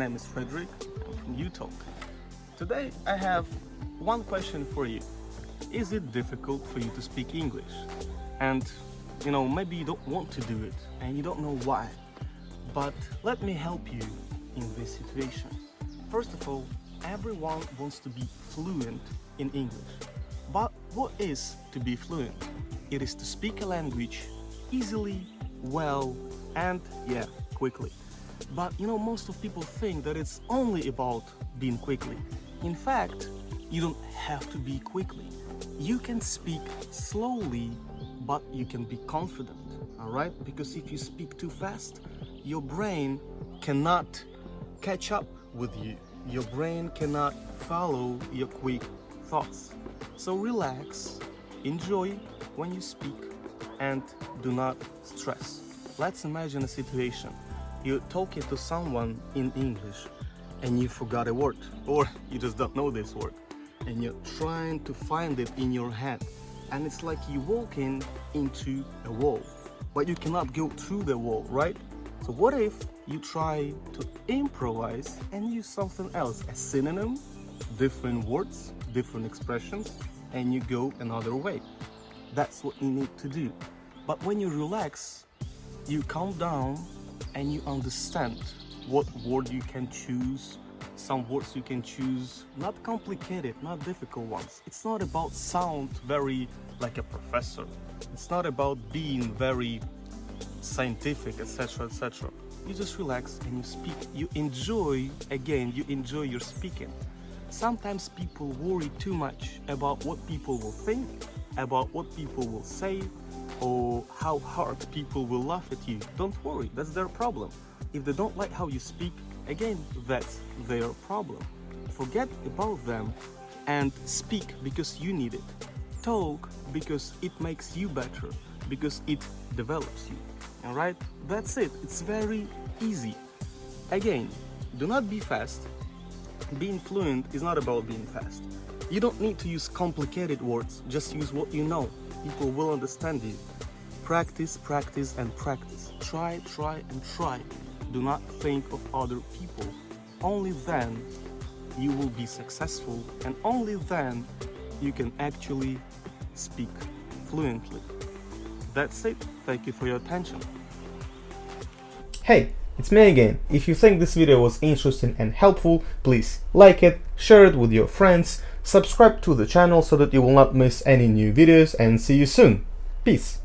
name is Frederick. I'm from UTalk. Today I have one question for you. Is it difficult for you to speak English? And maybe you don't want to do it and you don't know why. But let me help you in this situation. First of all, everyone wants to be fluent in English. But what is to be fluent? It is to speak a language easily, well, and quickly. But most of people think that it's only about being quickly. In fact, you don't have to be quickly. You can speak slowly, but you can be confident, alright? Because if you speak too fast, your brain cannot catch up with you. Your brain cannot follow your quick thoughts. So relax, enjoy when you speak, and do not stress. Let's imagine a situation. You're talking to someone in English and you forgot a word, or you just don't know this word, and you're trying to find it in your head, and it's like you're walking into a wall, but you cannot go through the wall, right? So what if you try to improvise and use something else, a synonym, different words, different expressions, and you go another way? That's what you need to do. But when you relax, you calm down and you understand what word you can choose. Some words you can choose, not complicated, not difficult ones. It's not about sound very like a professor. It's not about being very scientific, etc., etc. You just relax and you speak. You enjoy your speaking. Sometimes people worry too much about what people will think, about what people will say, or how hard people will laugh at you. Don't worry, that's their problem. If they don't like how you speak, again, that's their problem. Forget about them and speak because you need it. Talk because it makes you better, because it develops you. Alright? That's it. It's very easy. Again, do not be fast. Being fluent is not about being fast. You don't need to use complicated words, just use what you know. People will understand you. Practice, practice, and practice. Try, and try. Do not think of other people. Only then you will be successful, and only then you can actually speak fluently. That's it. Thank you for your attention. Hey, it's me again. If you think this video was interesting and helpful, please like it, share it with your friends, subscribe to the channel so that you will not miss any new videos, and see you soon. Peace.